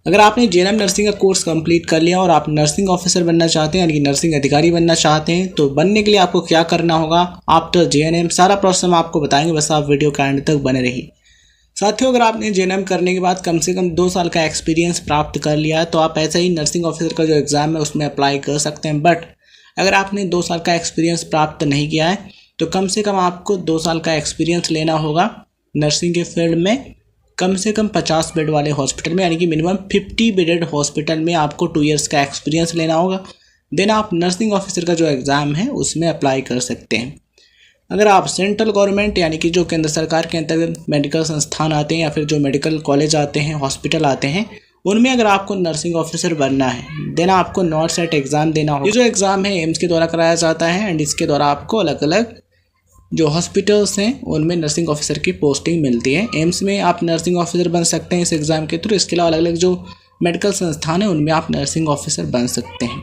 अगर आपने JNM nursing का कोर्स कंप्लीट कर लिया और आप नर्सिंग ऑफिसर बनना चाहते हैं यानी कि नर्सिंग अधिकारी बनना चाहते हैं तो बनने के लिए आपको क्या करना होगा आफ्टर जेएनएम, सारा प्रोसेस हम आपको बताएंगे, बस आप वीडियो के एंड तक बने रहिए। साथियों, अगर आपने जेएनएम करने के बाद कम से कम 2 साल का एक्सपीरियंस प्राप्त कर लिया है तो आप ऐसे ही नर्सिंग ऑफिसर का जो एग्ज़ाम है उसमें अप्लाई कर सकते हैं। बट अगर आपने 2 साल का एक्सपीरियंस प्राप्त नहीं किया है तो कम से कम आपको 2 साल का एक्सपीरियंस लेना होगा नर्सिंग के फील्ड में, कम से कम 50 बेड वाले हॉस्पिटल में, यानी कि मिनिमम 50 बेडेड हॉस्पिटल में आपको 2 इयर्स का एक्सपीरियंस लेना होगा। देन आप नर्सिंग ऑफिसर का जो एग्ज़ाम है उसमें अप्लाई कर सकते हैं। अगर आप सेंट्रल गवर्नमेंट यानी कि जो केंद्र सरकार के अंतर्गत मेडिकल संस्थान आते हैं या फिर जो मेडिकल कॉलेज आते हैं, हॉस्पिटल आते हैं, उनमें अगर आपको नर्सिंग ऑफिसर बनना है देन आपको नॉट सेट एग्ज़ाम देना होगा। ये जो एग्ज़ाम है एम्स के द्वारा कराया जाता है एंड इसके द्वारा आपको अलग अलग जो हॉस्पिटल्स हैं उनमें नर्सिंग ऑफिसर की पोस्टिंग मिलती है। एम्स में आप नर्सिंग ऑफिसर बन सकते हैं इस एग्ज़ाम के थ्रू। इसके अलावा अलग अलग जो मेडिकल संस्थान है उनमें आप नर्सिंग ऑफिसर बन सकते हैं।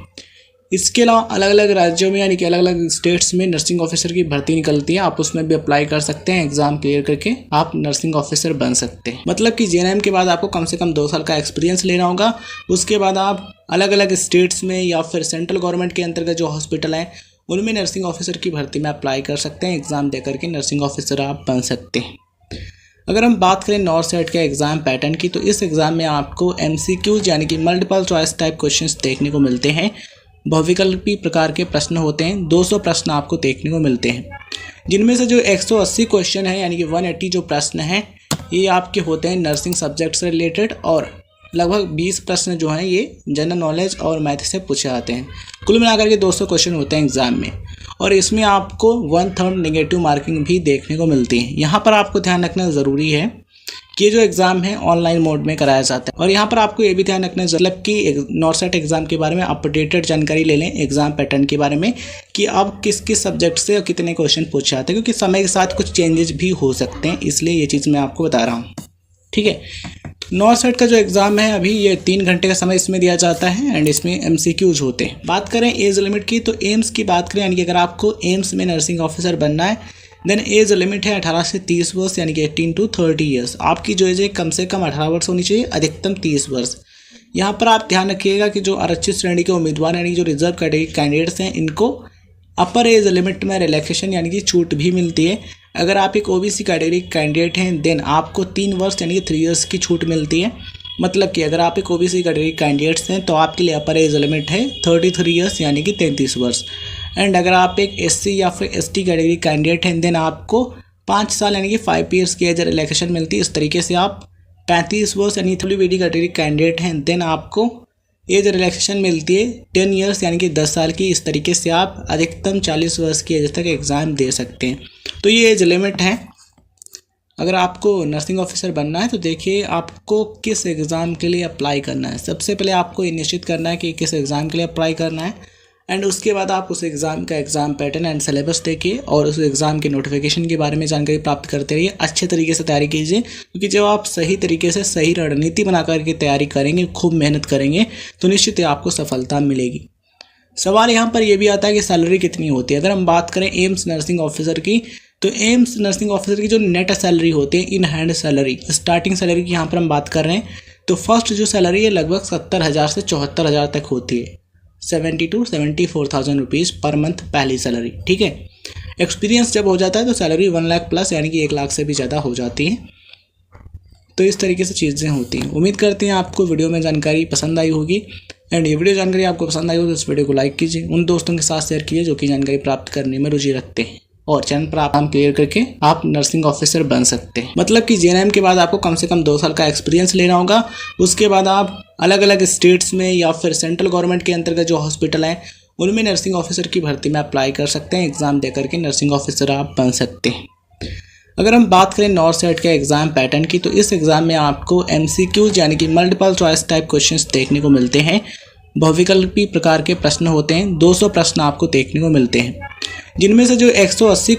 इसके अलावा अलग अलग राज्यों में यानी कि अलग अलग स्टेट्स में नर्सिंग ऑफिसर की भर्ती निकलती है, आप उसमें भी अप्लाई कर सकते हैं। एग्जाम क्लियर करके आप नर्सिंग ऑफिसर बन सकते हैं। मतलब कि जेएनएम के बाद आपको कम से कम 2 साल का एक्सपीरियंस लेना होगा। उसके बाद आप अलग अलग स्टेट्स में या फिर सेंट्रल गवर्नमेंट के अंतर्गत जो हॉस्पिटल हैं उनमें नर्सिंग ऑफिसर की भर्ती में अप्लाई कर सकते हैं। एग्ज़ाम दे करके नर्सिंग ऑफिसर आप बन सकते हैं। अगर हम बात करें नॉट सेट के एग्ज़ाम पैटर्न की तो इस एग्ज़ाम में आपको MCQs यानी कि मल्टीपल चॉइस टाइप क्वेश्चंस देखने को मिलते हैं। बहुविकल्पी प्रकार के प्रश्न होते हैं, 200 प्रश्न आपको देखने को मिलते हैं, जिनमें से जो 180 क्वेश्चन है यानी कि 180 जो प्रश्न हैं ये आपके होते हैं नर्सिंग सब्जेक्ट से रिलेटेड और लगभग 20 प्रश्न जो हैं ये जनरल नॉलेज और मैथ से पूछे जाते हैं। कुल मिलाकर के 200 क्वेश्चन होते हैं एग्ज़ाम में और इसमें आपको 1/3 नेगेटिव मार्किंग भी देखने को मिलती है। यहाँ पर आपको ध्यान रखना ज़रूरी है कि ये जो एग्ज़ाम है ऑनलाइन मोड में कराया जाता है और यहाँ पर आपको ये भी ध्यान रखना है मतलब कि नॉट सेट एग्ज़ाम के बारे में अपडेटेड जानकारी ले लें एग्ज़ाम पैटर्न के बारे में कि अब किस किस सब्जेक्ट से और कितने क्वेश्चन पूछे जाते हैं, क्योंकि समय के साथ कुछ चेंजेस भी हो सकते हैं, इसलिए ये चीज़ मैं आपको बता रहा हूँ। ठीक है, नॉट सेट का जो एग्ज़ाम है अभी ये 3 घंटे का समय इसमें दिया जाता है एंड इसमें MCQs होते हैं। बात करें एज लिमिट की तो एम्स की बात करें यानी कि अगर आपको एम्स में नर्सिंग ऑफिसर बनना है देन एज लिमिट है 18 से 30 वर्ष यानी कि 18 to 30 ईयर्स। आपकी जो एज है कम से कम 18 वर्ष होनी चाहिए, अधिकतम 30 वर्ष। यहाँ पर आप ध्यान रखिएगा कि जो आरक्षित श्रेणी के उम्मीदवार यानी जो रिजर्व कैटेगरी कैंडिडेट्स हैं इनको अपर एज लिमिट में रिलैक्सेशन यानी कि छूट भी मिलती है। अगर आप एक OBC कैटेगरी कैंडिडेट हैं देन आपको 3 वर्ष यानी कि 3 ईयर्स की छूट मिलती है। मतलब कि अगर आप एक OBC कैटेगरी कैंडिडेट्स हैं तो आपके लिए अपर एज लिमिट है 33 ईयर्स यानी कि 33 वर्ष। एंड अगर आप एक SC या फिर ST कैटेगरी कैंडिडेट हैं देन आपको 5 साल यानी कि 5 ईयर्स की एज रिलैक्सेशन मिलती है। इस तरीके से आप 35 वर्ष यानी WBD कैटेगरी कैंडिडेट हैं देन आपको एज रिलैक्सेशन मिलती है 10 ईयर्स यानी कि 10 साल की। इस तरीके से आप अधिकतम 40 वर्ष की एज तक एग्ज़ाम दे सकते हैं। तो ये एज लिमिट है। अगर आपको नर्सिंग ऑफिसर बनना है तो देखिए आपको किस एग्ज़ाम के लिए अप्लाई करना है। सबसे पहले आपको ये निश्चित करना है कि किस एग्ज़ाम के लिए अप्लाई करना है एंड उसके बाद आप उस एग्ज़ाम का एग्ज़ाम पैटर्न एंड सिलेबस देखिए और उस एग्ज़ाम के नोटिफिकेशन के बारे में जानकारी प्राप्त करते रहिए। अच्छे तरीके से तैयारी कीजिए, क्योंकि जब आप सही तरीके से सही रणनीति बना करके तैयारी करेंगे, खूब मेहनत करेंगे तो निश्चित ही आपको सफलता मिलेगी। सवाल यहाँ पर यह भी आता है कि सैलरी कितनी होती है। अगर हम बात करें एम्स नर्सिंग ऑफिसर की तो एम्स नर्सिंग ऑफिसर की जो नेट सैलरी होती है, in hand salary, starting salary की यहाँ पर हम बात कर रहे हैं तो फर्स्ट जो सैलरी है लगभग 70,000 से 74,000 तक होती है। 70 to 74,000 रुपीज़ पर मंथ पहली सैलरी। ठीक है, एक्सपीरियंस जब हो जाता है तो सैलरी 1 लाख प्लस यानी कि 1 लाख से भी ज़्यादा हो जाती है। तो इस तरीके से चीज़ें होती हैं। उम्मीद करते हैं आपको वीडियो में जानकारी पसंद आई होगी एंड ये वीडियो जानकारी आपको पसंद आई हो तो इस वीडियो को लाइक कीजिए, उन दोस्तों के साथ शेयर कीजिए जो कि जानकारी प्राप्त करने में रुचि रखते हैं और चैनल पर आप नाम क्लियर करके आप नर्सिंग ऑफिसर बन सकते हैं। मतलब कि जेएनएम के बाद आपको कम से कम 2 साल का एक्सपीरियंस लेना होगा। उसके बाद आप अलग अलग स्टेट्स में या फिर सेंट्रल गवर्नमेंट के अंतर्गत जो हॉस्पिटल हैं उनमें नर्सिंग ऑफिसर की भर्ती में अप्लाई कर सकते हैं। एग्ज़ाम दे करके नर्सिंग ऑफिसर आप बन सकते हैं। अगर हम बात करें नॉट सेट के एग्ज़ाम पैटर्न की तो इस एग्ज़ाम में आपको MCQs यानी कि मल्टीपल चॉइस टाइप क्वेश्चंस देखने को मिलते हैं। बहुविकल्पी प्रकार के प्रश्न होते हैं, 200 प्रश्न आपको देखने को मिलते हैं, जिनमें से जो 180